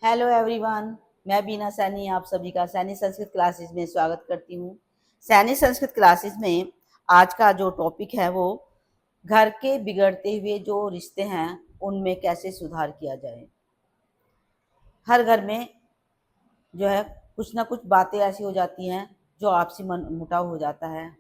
Hello everyone, मैं बीना सैनी आप सभी का सैनी संस्कृत क्लासेस में स्वागत करती हूँ। सैनी संस्कृत क्लासेस में आज का जो टॉपिक है वो घर के बिगड़ते हुए जो रिश्ते हैं उनमें कैसे सुधार किया जाए। हर घर में जो है कुछ ना कुछ बातें ऐसी हो जाती हैं जो आपसी मन मुटाव हो जाता है।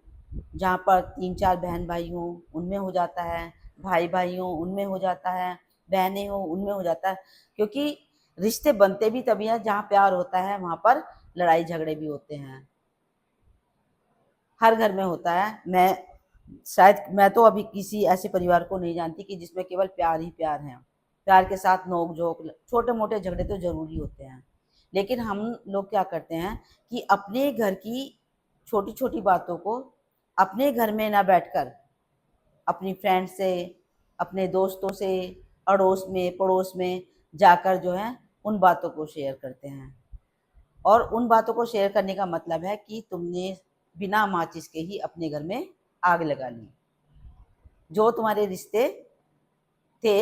जहाँ पर 3-4 बहन भाई हों उनमें हो जाता है, भाई भाई हों उनमें हो जाता है, बहनें हों उनमें हो जाता है। क्योंकि रिश्ते बनते भी तभी हैं जहाँ प्यार होता है, वहाँ पर लड़ाई झगड़े भी होते हैं। हर घर में होता है। मैं तो अभी किसी ऐसे परिवार को नहीं जानती कि जिसमें केवल प्यार ही प्यार है। प्यार के साथ नोक झोंक, छोटे मोटे झगड़े तो जरूरी होते हैं। लेकिन हम लोग क्या करते हैं कि अपने घर की छोटी छोटी बातों को अपने घर में ना बैठकर अपनी फ्रेंड से, अपने दोस्तों से, अड़ोस में पड़ोस में जाकर जो है उन बातों को शेयर करते हैं। और उन बातों को शेयर करने का मतलब है कि तुमने बिना माचिस के ही अपने घर में आग लगा ली। जो तुम्हारे रिश्ते थे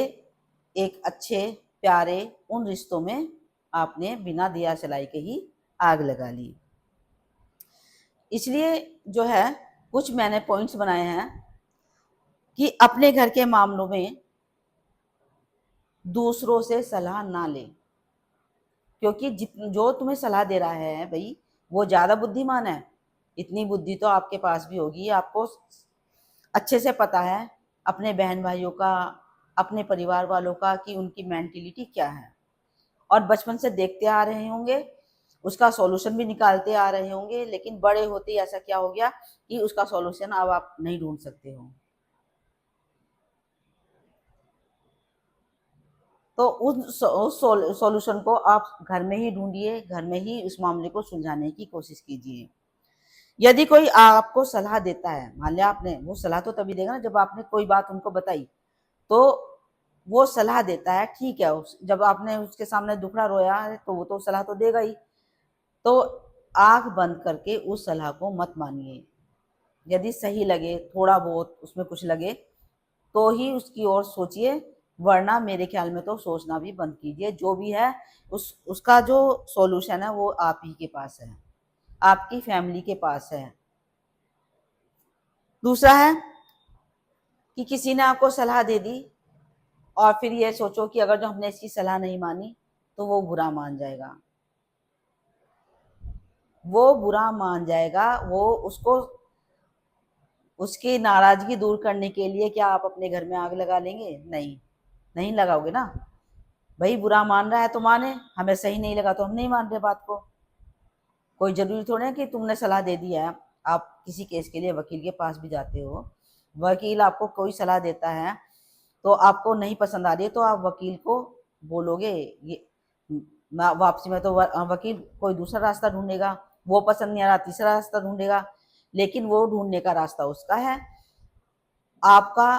एक अच्छे प्यारे, उन रिश्तों में आपने बिना दिया जलाई के ही आग लगा ली। इसलिए जो है कुछ मैंने पॉइंट्स बनाए हैं कि अपने घर के मामलों में दूसरों से सलाह ना ले। क्योंकि जो तुम्हें सलाह दे रहा है भाई वो ज़्यादा बुद्धिमान है। इतनी बुद्धि तो आपके पास भी होगी। आपको अच्छे से पता है अपने बहन भाइयों का, अपने परिवार वालों का कि उनकी मेंटिलिटी क्या है। और बचपन से देखते आ रहे होंगे, उसका सॉल्यूशन भी निकालते आ रहे होंगे। लेकिन बड़े होते ही ऐसा क्या हो गया कि उसका सॉल्यूशन अब आप नहीं ढूंढ सकते हो। तो उस सॉल्यूशन को आप घर में ही ढूंढिए, घर में ही उस मामले को सुलझाने की कोशिश कीजिए। यदि कोई आपको सलाह देता है, मान लिया आपने, वो सलाह तो तभी देगा ना जब आपने कोई बात उनको बताई। तो वो सलाह देता है, ठीक है, जब आपने उसके सामने दुखड़ा रोया है तो वो तो सलाह तो देगा ही। तो आंख बंद करके उस सलाह को मत मानिए। यदि सही लगे, थोड़ा बहुत उसमें कुछ लगे तो ही उसकी ओर सोचिए, वरना मेरे ख्याल में तो सोचना भी बंद कीजिए। जो भी है उसका जो सॉल्यूशन है वो आप ही के पास है, आपकी फैमिली के पास है। दूसरा है कि किसी ने आपको सलाह दे दी और फिर ये सोचो कि अगर जो हमने इसकी सलाह नहीं मानी तो वो बुरा मान जाएगा। वो बुरा मान जाएगा, वो उसको उसकी नाराजगी दूर करने के लिए क्या आप अपने घर में आग लगा लेंगे? नहीं, नहीं लगाओगे ना। भाई बुरा मान रहा है तो माने, हमें सही नहीं लगा तो हम नहीं मान रहे बात को। कोई जरूरी थोड़ा है कि तुमने सलाह दे दी है। आप किसी केस के लिए वकील के पास भी जाते हो, वकील आपको कोई सलाह देता है तो आपको नहीं पसंद आ रही है तो आप वकील को बोलोगे। ये वापसी में तो वकील कोई दूसरा रास्ता ढूंढेगा, वो पसंद नहीं आ रहा तीसरा रास्ता ढूंढेगा। लेकिन वो ढूंढने का रास्ता उसका है। आपका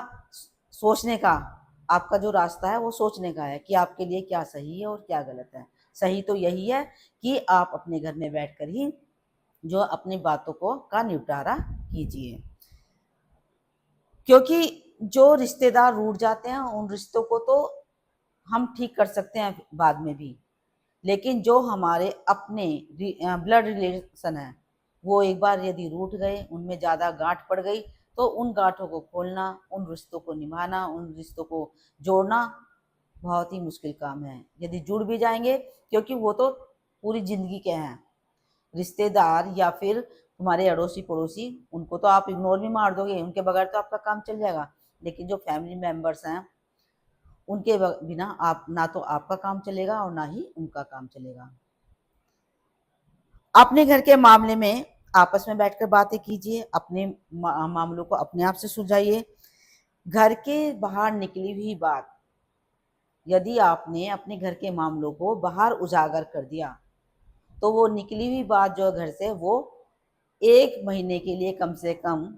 सोचने का, आपका जो रास्ता है वो सोचने का है कि आपके लिए क्या सही है और क्या गलत है। सही तो यही है कि आप अपने घर में बैठकर ही जो अपनी बातों को का निपटारा कीजिए। क्योंकि जो रिश्तेदार रूठ जाते हैं उन रिश्तों को तो हम ठीक कर सकते हैं बाद में भी। लेकिन जो हमारे अपने ब्लड रिलेशन है वो एक बार यदि रूठ गए, उनमें ज़्यादा गांठ पड़ गई, तो उन गांठों को खोलना, उन रिश्तों को निभाना, उन रिश्तों को जोड़ना बहुत ही मुश्किल काम है। यदि जुड़ भी जाएंगे, क्योंकि वो तो पूरी जिंदगी के हैं रिश्तेदार या फिर तुम्हारे अड़ोसी पड़ोसी, उनको तो आप इग्नोर भी मार दोगे, उनके बगैर तो आपका काम चल जाएगा। लेकिन जो फैमिली मेंबर्स हैं उनके बिना आप ना तो आपका काम चलेगा और ना ही उनका काम चलेगा। अपने घर के मामले में आपस में बैठकर बातें कीजिए, अपने मामलों को अपने आप से सुलझाइए। घर के बाहर निकली हुई बात, यदि आपने अपने घर के मामलों को बाहर उजागर कर दिया तो वो निकली हुई बात जो घर से, वो 1 महीने के लिए कम से कम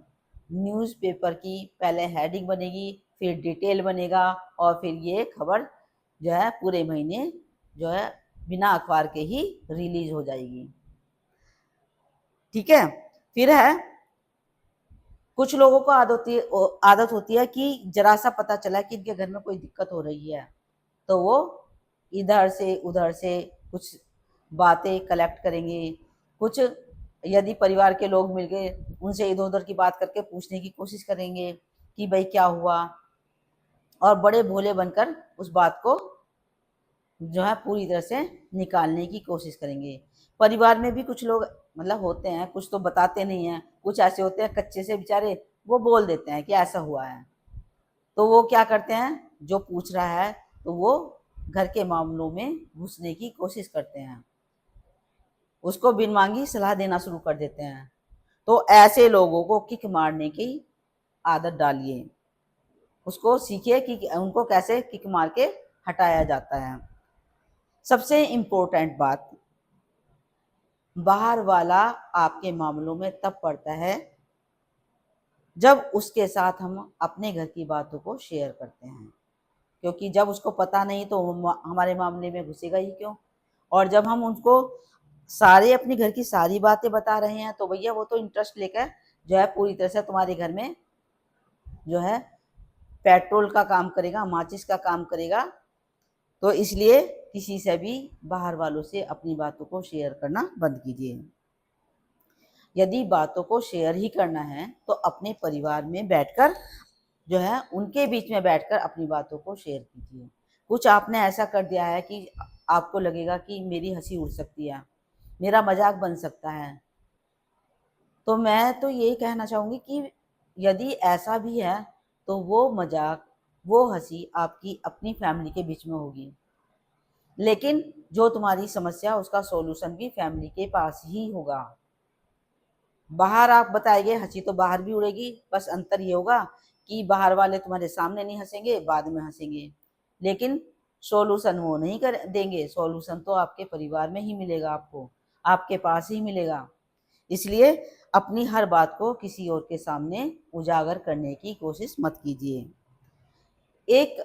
न्यूज़पेपर की पहले हेडिंग बनेगी, फिर डिटेल बनेगा और फिर ये खबर जो है पूरे महीने जो है बिना अखबार के ही रिलीज हो जाएगी। ठीक है। फिर है कुछ लोगों को आदत होती है कि जरा सा पता चला कि इनके घर में कोई दिक्कत हो रही है तो वो इधर से उधर से कुछ बातें कलेक्ट करेंगे, कुछ यदि परिवार के लोग मिल गए उनसे इधर उधर की बात करके पूछने की कोशिश करेंगे कि भाई क्या हुआ, और बड़े भोले बनकर उस बात को जो है पूरी तरह से निकालने की कोशिश करेंगे। परिवार में भी कुछ लोग मतलब होते हैं, कुछ तो बताते नहीं हैं, कुछ ऐसे होते हैं कच्चे से बेचारे, वो बोल देते हैं कि ऐसा हुआ है। तो वो क्या करते हैं, जो पूछ रहा है तो वो घर के मामलों में घुसने की कोशिश करते हैं, उसको बिन मांगी सलाह देना शुरू कर देते हैं। तो ऐसे लोगों को किक मारने की आदत डालिए, उसको सीखिए कि उनको कैसे किक मार के हटाया जाता है। सबसे इम्पोर्टेंट बात, बाहर वाला आपके मामलों में तब पड़ता है जब उसके साथ हम अपने घर की बातों को शेयर करते हैं, क्योंकि जब उसको पता नहीं तो हमारे मामले में घुसेगा ही क्यों। और जब हम उनको सारे अपने घर की सारी बातें बता रहे हैं तो भैया वो तो इंटरेस्ट लेकर जो है पूरी तरह से तुम्हारे घर में जो है पेट्रोल का काम करेगा, माचिस का काम करेगा। तो इसलिए किसी से भी बाहर वालों से अपनी बातों को शेयर करना बंद कीजिए। यदि बातों को शेयर ही करना है तो अपने परिवार में बैठकर जो है उनके बीच में बैठकर अपनी बातों को शेयर कीजिए। कुछ आपने ऐसा कर दिया है कि आपको लगेगा कि मेरी हंसी उड़ सकती है, मेरा मजाक बन सकता है, तो मैं तो यही कहना चाहूँगी कि यदि ऐसा भी है तो वो मजाक, वो हंसी आपकी अपनी फैमिली के बीच में होगी, लेकिन जो तुम्हारी समस्या उसका सॉल्यूशन भी फैमिली के पास ही होगा। बाहर आप बताएंगे हंसी तो बाहर भी उड़ेगी, बस अंतर ये होगा कि बाहर वाले तुम्हारे सामने नहीं हंसेंगे, बाद में हंसेंगे, लेकिन सॉल्यूशन वो नहीं कर देंगे। सॉल्यूशन तो आपके परिवार में ही मिलेगा, आपको आपके पास ही मिलेगा। इसलिए अपनी हर बात को किसी और के सामने उजागर करने की कोशिश मत कीजिए। एक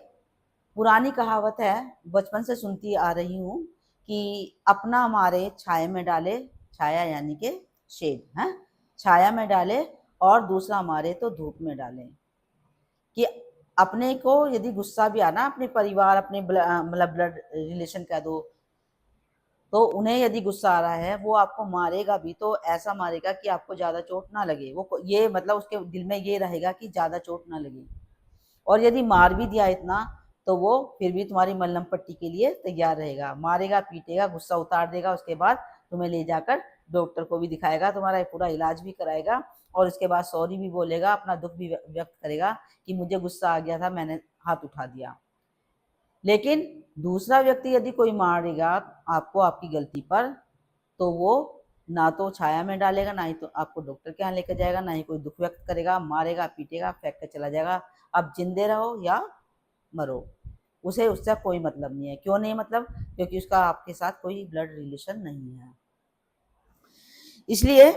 पुरानी कहावत है, बचपन से सुनती आ रही हूँ कि अपना मारे छाया में डाले, छाया यानी के शेड है, छाया में डाले और दूसरा मारे तो धूप में डाले। कि अपने को यदि गुस्सा भी आना, अपने परिवार अपने मतलब ब्लड रिलेशन कह दो, तो उन्हें यदि गुस्सा आ रहा है वो आपको मारेगा भी तो ऐसा मारेगा कि आपको ज़्यादा चोट ना लगे, वो ये मतलब उसके दिल में ये रहेगा कि ज़्यादा चोट ना लगे। और यदि मार भी दिया इतना तो वो फिर भी तुम्हारी मल्लम पट्टी के लिए तैयार रहेगा, मारेगा पीटेगा, गुस्सा उतार देगा, उसके बाद तुम्हें ले जाकर डॉक्टर को भी दिखाएगा, तुम्हारा पूरा इलाज भी कराएगा और उसके बाद सॉरी भी बोलेगा, अपना दुख भी व्यक्त करेगा कि मुझे गुस्सा आ गया था, मैंने हाथ उठा दिया। लेकिन दूसरा व्यक्ति यदि कोई मारेगा आपको आपकी गलती पर, तो वो ना तो छाया में डालेगा, ना ही तो आपको डॉक्टर के यहाँ लेकर जाएगा, ना ही कोई दुख व्यक्त करेगा, मारेगा पीटेगा, फेंक कर चला जाएगा। अब जिंदे रहो या मरो, उसे उससे कोई मतलब नहीं है। क्यों नहीं मतलब? क्योंकि उसका आपके साथ कोई ब्लड रिलेशन नहीं है। इसलिए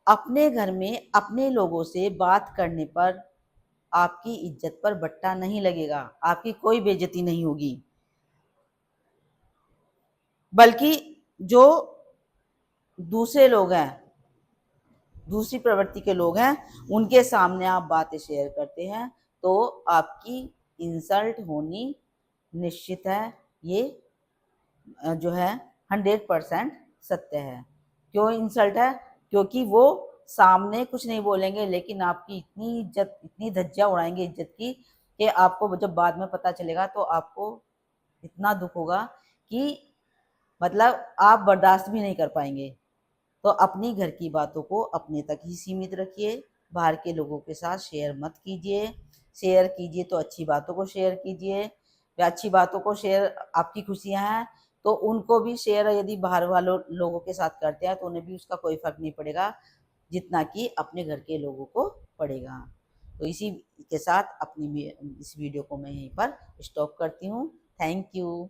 अपने घर में अपने लोगों से बात करने पर आपकी इज्जत पर बट्टा नहीं लगेगा, आपकी कोई बेइज्जती नहीं होगी, बल्कि जो दूसरे लोग हैं, दूसरी प्रवृत्ति के लोग हैं, उनके सामने आप बातें शेयर करते हैं तो आपकी इंसल्ट होनी निश्चित है। ये जो है 100% सत्य है। क्यों इंसल्ट है? क्योंकि वो सामने कुछ नहीं बोलेंगे लेकिन आपकी इतनी इज्जत, इतनी धज्जियां उड़ाएंगे इज्जत की कि आपको जब बाद में पता चलेगा तो आपको इतना दुख होगा कि मतलब आप बर्दाश्त भी नहीं कर पाएंगे। तो अपनी घर की बातों को अपने तक ही सीमित रखिए, बाहर के लोगों के साथ शेयर मत कीजिए। शेयर कीजिए तो अच्छी बातों को शेयर कीजिए, या अच्छी बातों को शेयर, आपकी खुशियाँ हैं तो उनको भी शेयर यदि बाहर वालों लोगों के साथ करते हैं तो उन्हें भी उसका कोई फ़र्क नहीं पड़ेगा जितना कि अपने घर के लोगों को पड़ेगा। तो इसी के साथ अपनी इस वीडियो को मैं यहीं पर स्टॉप करती हूँ। Thank you.